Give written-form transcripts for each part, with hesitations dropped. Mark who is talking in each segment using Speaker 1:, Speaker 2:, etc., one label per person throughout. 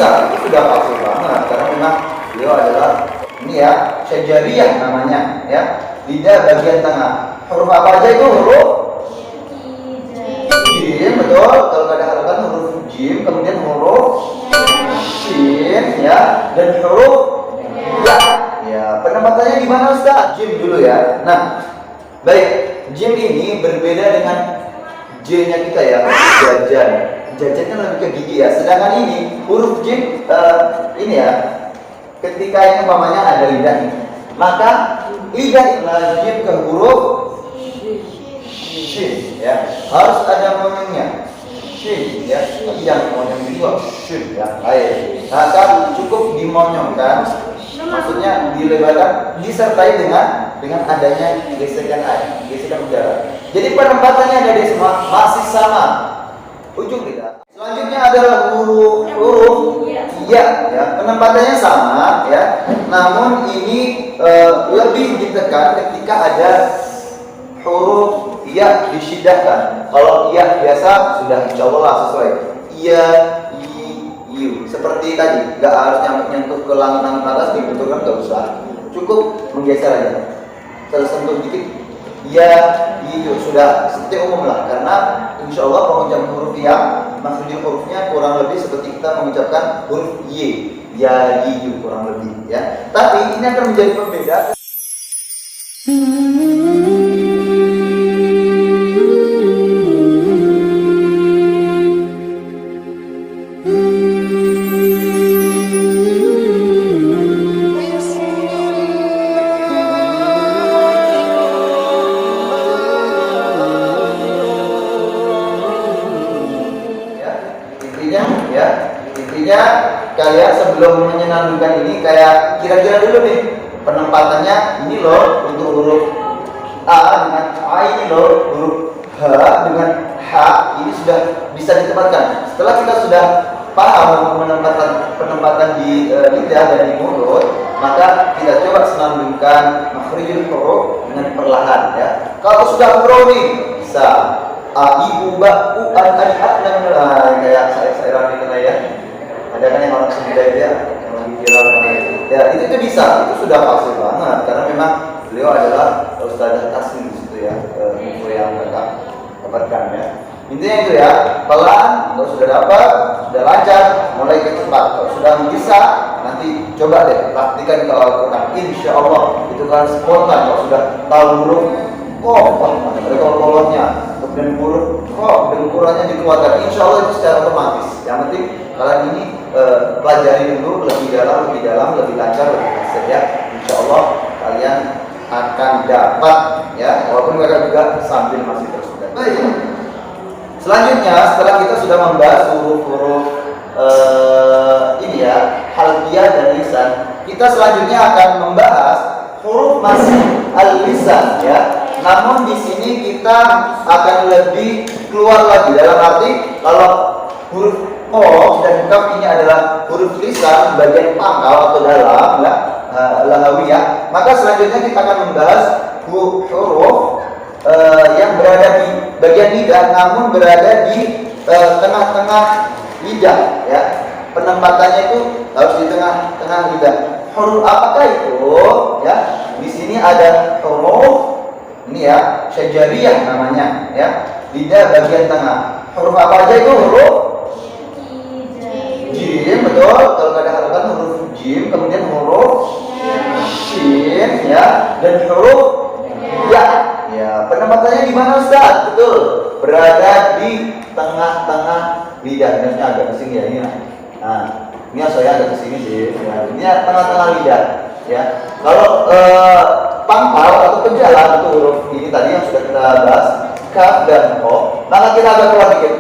Speaker 1: bisa, itu sudah pasti banget karena memang beliau adalah ini ya, syajariyah namanya ya, lidah bagian tengah. Huruf apa aja itu? Huruf jim, betul. Kalau nggak ada harokat huruf jim, kemudian huruf shin ya, dan huruf ya. Ya, penempatannya di mana Ustaz? Jim dulu ya. Nah, baik, jim ini berbeda dengan J-nya kita ya, jajan. Jajannya lebih ke gigi ya. Sedangkan ini huruf jim ini ya, ketika ini umpamanya ada lidah ini, maka lidah ini lazim ke huruf shin ya, harus ada monyongnya shin ya, tapi jangan monyong juga shin ya. Baik, maka cukup dimonyongkan, maksudnya dilebarkan disertai dengan adanya gesekan air, gesekan udara. Jadi penempatannya dari semua masih sama ujung lidah. Selanjutnya adalah huruf ya, penempatannya sama ya, namun ini lebih ditekan ketika ada huruf ya disyidahkan. Kalau ya biasa sudah insya Allah sesuai. Ya, yu. Seperti tadi, nggak harus nyentuh ke langit atas, dibenturkan nggak usah. Cukup menggeser aja. Tersentuh dikit. Ya, yu sudah seperti umum lah. Karena insya Allah pengucapan huruf yang maksudnya hurufnya kurang lebih seperti kita mengucapkan huruf y. Ya, yu kurang lebih ya. Tapi ini akan menjadi pembeda. Intinya kalian sebelum menyenandungkan ini kayak kira-kira dulu nih penempatannya. Ini loh untuk huruf A dengan A, ini loh huruf H dengan H, ini sudah bisa ditempatkan. Setelah kita sudah paham penempatan di lidah dan di mulut, maka kita coba senandungkan makhrijul huruf dengan perlahan ya. Kalau sudah pro nih bisa A, I, U, Ba, U, An, An, dan kayak saya ini ya. Ada kan yang orang sendiri ya, yang lagi viral ya, itu bisa, itu sudah pasti banget karena memang beliau adalah ustadzah asli di situ ya, info yang mereka dapatkan ya. Intinya itu ya, pelan. Kalau sudah dapat, sudah lancar, mulai ke cepat. Kalau sudah bisa, nanti coba deh praktikan kalau Al-Quran. Insya Allah itu kan spontan. Kalau sudah tahu huruf ada kolonnya, kemudian huruf dan ukurannya dikeluarkan, insya Allah itu secara otomatis. Yang penting kalian ini pelajari dulu lebih dalam, lebih lancar, lebih kasih ya. Insya Allah kalian akan dapat ya, walaupun mereka juga sambil masih terus belajar. Baik. Selanjutnya setelah kita sudah membahas huruf-huruf ini ya, halqiyah dan lisan, kita selanjutnya akan membahas huruf masih al-lisan ya. Namun di sini kita akan lebih keluar lagi, dalam arti kalau huruf qaf dan kaf ini adalah huruf lisan bagian pangkal atau dalam ya, lahawiyah, maka selanjutnya kita akan membahas huruf yang berada di bagian lidah namun berada di tengah-tengah lidah ya. Penempatannya itu harus di tengah-tengah lidah. Huruf apakah itu ya? Di sini ada huruf ini ya, syajariyah namanya ya, lidah bagian tengah. Huruf apa aja itu? Huruf jim, betul. Kalau nggak ada harokat huruf jim, kemudian huruf shin ya, dan huruf ya. Ya, penempatannya di mana Ustaz? Betul, berada di tengah-tengah lidah. Ini agak ke sini ya, ini. Nah, ini saya agak ke sini sih. Ya, ini tengah-tengah lidah ya. Kalau pangkal atau penjalan itu huruf ini tadi yang sudah kita bahas, kaf dan qaf. Maka kita agak keluar dikit,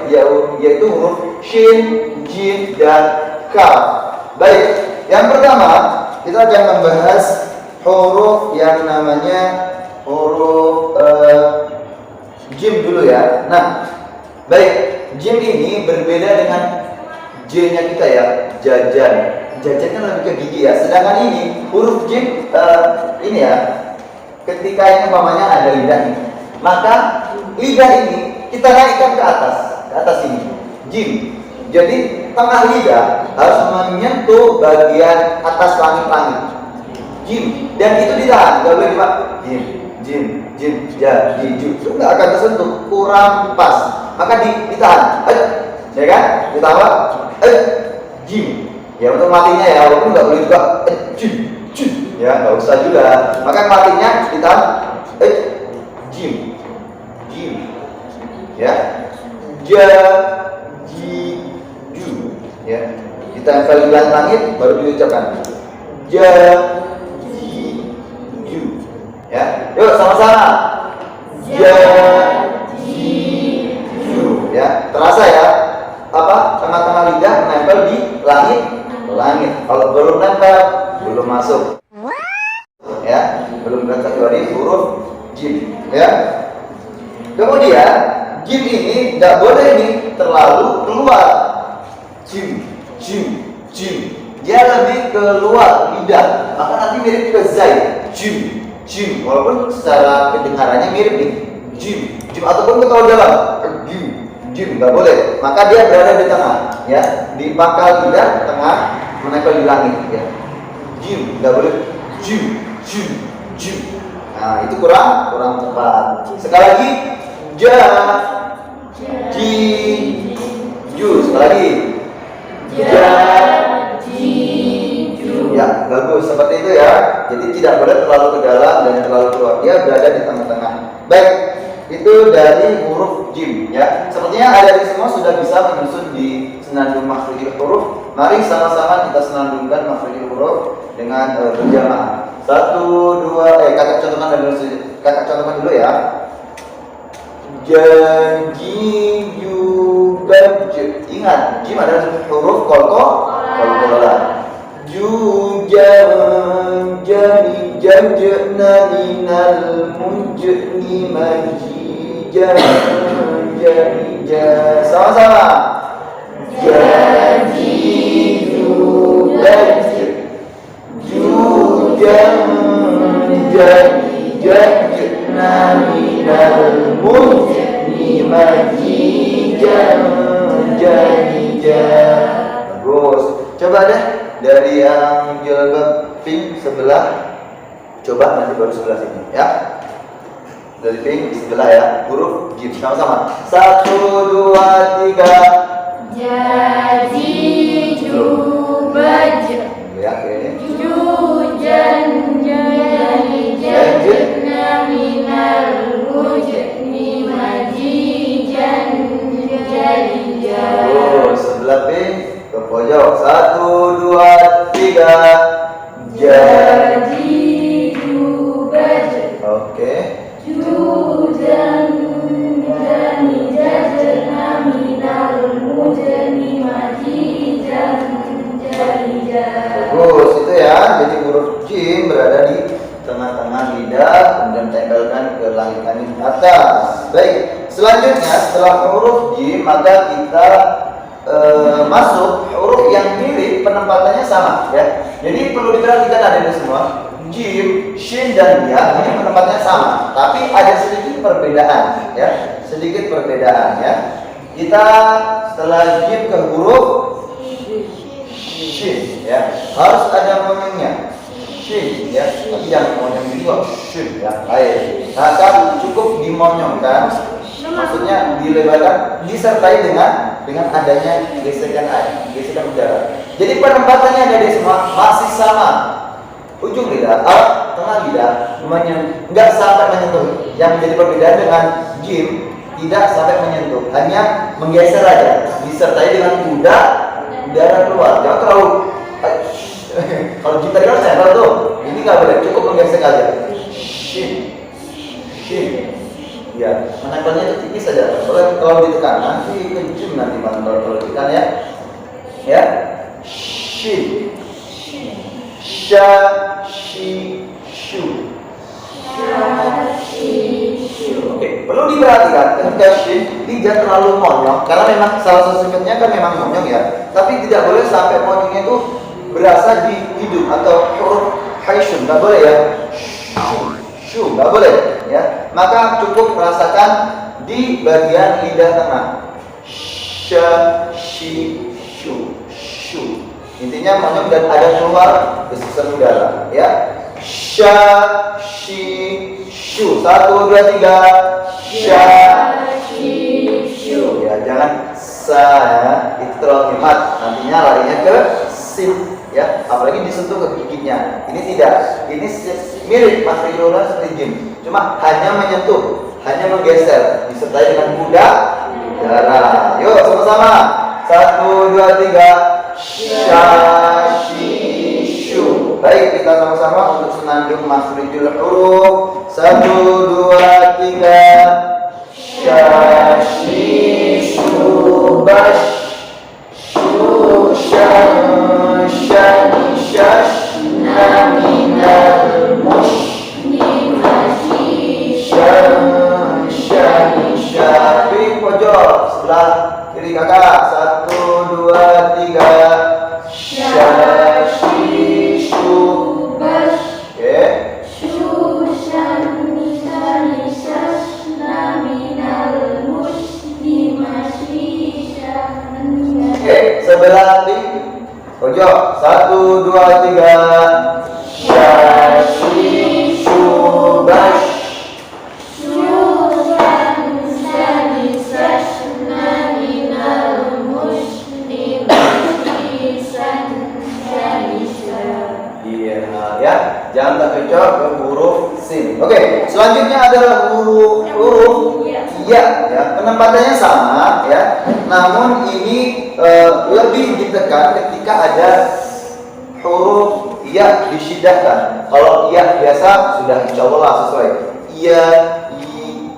Speaker 1: yaitu huruf shin, jim, dan kaf. Baik, yang pertama kita akan membahas huruf yang namanya huruf jim dulu ya. Nah, baik, jim ini berbeda dengan J-nya kita ya, jajan. Jajannya lebih ke gigi ya. Sedangkan ini huruf jim ini ya, ketika ini umpamanya ada lidah ini, maka lidah ini kita naikkan ke atas ini, jim. Jadi tengah lidah harus menyentuh bagian atas langit-langit. Jim, dan itu ditahan, nggak boleh Pak. Jim, ya, ju, itu nggak akan tersentuh, kurang pas. Maka ditahan, ya kan? Ditahan, Jim. Ya untuk matinya ya, walaupun nggak boleh juga, Jim, ya nggak usah juga. Maka matinya ditahan, Jim, ya, ya, ditempel di langit baru diucapkan ju, ya, yuk sama-sama ju, ya, terasa ya apa tengah-tengah lidah menempel di langit. Kalau belum nempel belum masuk, ya, belum kategori huruf jim, ya. Kemudian jim ini nggak boleh nih terlalu keluar. Jim, dia lebih keluar lidah, maka nanti mirip ke zai. Jim, walaupun secara kedengarannya mirip nih. Jim, ataupun ketawa dalam. Jim, nggak boleh. Maka dia berada di tengah, ya, di pangkal lidah tengah menempel di langit, ya. Jim, nggak boleh. Jim. Nah, itu kurang tepat. Sekali lagi, ju. Sekali lagi. Ya, bagus seperti itu ya. Jadi tidak boleh terlalu ke dalam dan terlalu keluar. Dia berada di tengah-tengah. Baik, itu dari huruf jim ya. Sepertinya adik-adik semua sudah bisa menyusun di senandung makhrijul huruf. Mari sama-sama kita senandungkan makhrijul huruf dengan berjamaah. 1, 2, kakak contohkan dulu ya. Janji jubaj. Ingat, jim adalah huruf kolkolan. Jadi jajna minal mujni majijan. Sama-sama. Janji jubaj. Jajna minal mujni majijan. Bagus. Coba deh dari yang jilbab pink sebelah, coba nanti baru sebelah sini ya. Dari pink sebelah ya, huruf jim sama-sama. 1, 2, 3.
Speaker 2: Jadi jubaj.
Speaker 1: Ya, oke.
Speaker 2: Jajna minal mujni majijan.
Speaker 1: Sebelah pink ke pojok. 1, 2, 3.
Speaker 2: Jadi jubaj.
Speaker 1: Oke.
Speaker 2: Jajna minal mujni majijan.
Speaker 1: Bagus, itu ya. Jadi huruf jim berada di tengah-tengah lidah, kemudian tempelkan ke langit-langit atas. Baik, selanjutnya setelah huruf jim maka kita masuk huruf yang mirip penempatannya sama ya. Jadi perlu diperhatikan ada semua. Jim, shin dan ya ini penempatannya sama, tapi ada sedikit perbedaan ya. Kita setelah jim ke huruf shin ya, harus ada monyongnya. Shin ya, tapi jangan monyong juga shin ya. Baik, maka cukup dimonyongkan, maksudnya dilebarkan, disertai dengan adanya gesekan udara. Jadi penempatannya ada di semua masih sama. Ujung lidah, tengah lidah nggak sampai menyentuh. Yang jadi perbedaan dengan jim tidak sampai menyentuh, hanya menggeser aja, disertai dengan udara keluar. Jangan terlalu kalau jim tadi kan nempel tuh, ini nggak boleh, cukup menggesek aja. Shin, ya, menempelnya itu tipis saja. Kalau ditekan nanti kejim nanti kalau ditekan ya. Ya, shin, sha, shi, shu. Oke, perlu diperhatikan ketika shin tidak terlalu monyong, karena memang salah satu sifatnya kan memang monyong ya. Tapi tidak boleh sampai monyongnya itu berasa di hidung atau huruf haisyun, nggak boleh ya. Shu, nggak boleh ya. Maka cukup merasakan di bagian lidah tengah. Sha, shi, Intinya monyong dan ada keluar besisan udara, ya. Sha, shi, shu. 1, 2, 3. Sha,
Speaker 2: shi, shu.
Speaker 1: ya, jangan sa, ya. Itu terlalu hemat. Nantinya larinya ke sin, ya. Apalagi disentuh ke giginya. Ini tidak. Ini mirip makhrajul seperti jim. Cuma hanya menyentuh, hanya menggeser, disertai dengan kuda darah. Yuk sama-sama. 1, 2, 3. Sha, shi, shu. Baik, kita sama-sama untuk senandung makhrajul huruf. 1, 2, 3. Sha, shi, shu, bash. Shu, shan, shani, shash, na, minal, mush. Shan, shani, shafi. Pojok sebelah kiri kakak. 1, 2, 3. Sha, shi, shu,
Speaker 2: bash.
Speaker 1: Oke.
Speaker 2: Shu, shan, shani, shash, na, minal, mush, dimashi, shan.
Speaker 1: Oke, sebelah kiri. Pojok. 1, 2, 3. Sha, shi, shu, bash. Ya, jangan terkecoh ke huruf sin. Oke, selanjutnya adalah huruf ya. Penempatannya sama, ya. Namun ini lebih ditekan ketika ada huruf ya disyidahkan. Kalau ya biasa sudah insyaallah sesuai. Ya,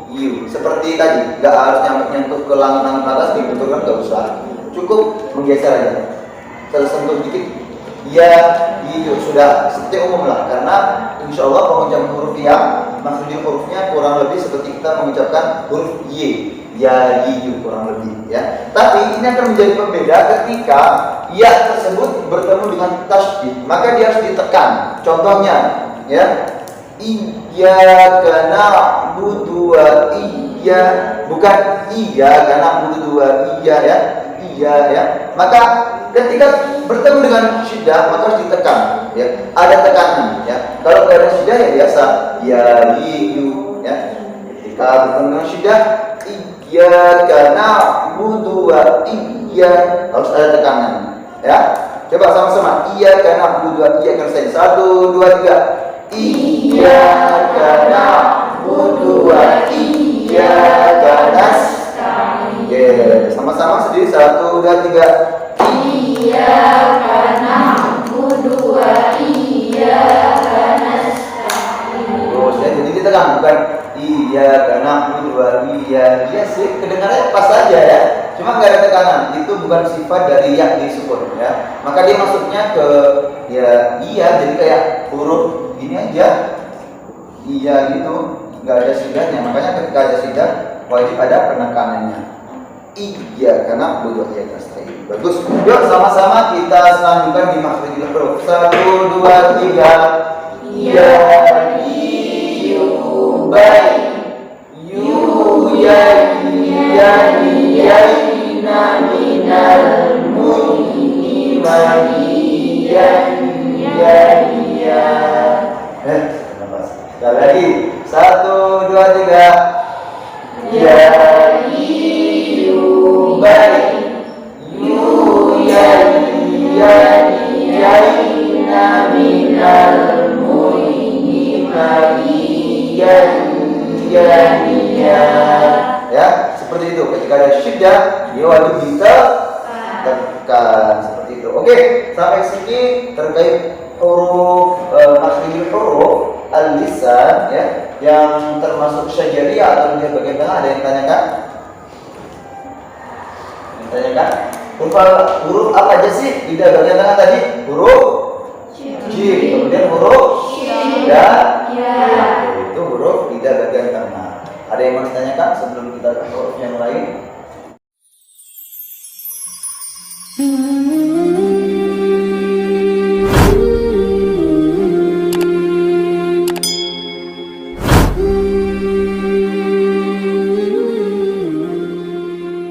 Speaker 1: yu. Seperti tadi, nggak harus nyentuh ke langit atas dibetulkan, nggak usah. Cukup menggeser aja. Tersentuh dikit. Ya, itu sudah seperti umum lah, karena insya Allah pengucapan huruf yang maksudnya hurufnya kurang lebih seperti kita mengucapkan huruf y, ya, yu kurang lebih, ya. Tapi ini akan menjadi pembeda ketika ya tersebut bertemu dengan tasydid, maka dia harus ditekan. Contohnya, ya, iyyaka na'budu wa iya, bukan iya karena na'budu wa iya, ya. Iya, ya. Maka ketika bertemu dengan syiddah maka harus ditekan, ya. Ada tekanan, ya. Kalau tidak ada syiddah ya biasa, ya, yu, ya. Ketika bertemu dengan syiddah, iyyaka na'budu wa iya, harus ada tekanan, ya. Coba sama-sama, iyyaka na'budu wa iya, kersain. 1, 2, 3. Iyyaka na'budu wa iyyaka nasta'in. Oke, sama-sama sendiri. 1, 2, 3.
Speaker 2: Iyyaka na'budu wa iyyaka nasta'in.
Speaker 1: Oh, jadi ditekan, bukan iyyaka na'budu wa iya. Iya sih, kedengarannya pas saja, ya. Cuma nggak ada tekanan. Itu bukan sifat dari ya disebut, ya. Maka dia masuknya ke ya iya, jadi kayak huruf ini aja. Iya gitu, nggak ada siddahnya. Makanya ketika ada siddah wajib ada penekanannya. Iya, karena butuh ya nasta'in. Bagus. Yuk sama-sama kita selanjutkan di makhrajul huruf. 1, 2, 3. Ya, yu, bai, yu, ya, ya, na, minal, mu'ini, mani, ya. Sekali lagi. 1, 2, 3. Ya, baik, yu, ya, na, minal, mu'ini, mani, ya, seperti itu. Ketika ada syiddah, dia wajib ditekan seperti itu. Oke, sampai sini terkait huruf makhrajul huruf al-lisan, ya, yang termasuk syajariyah atau dia bagian tengah. Ada yang tanyakan? Huruf apa aja sih di bagian tengah tadi? Huruf jim, kemudian huruf ya, itu huruf di bagian tengah. Ada yang mau ditanyakan sebelum kita ke huruf yang lain?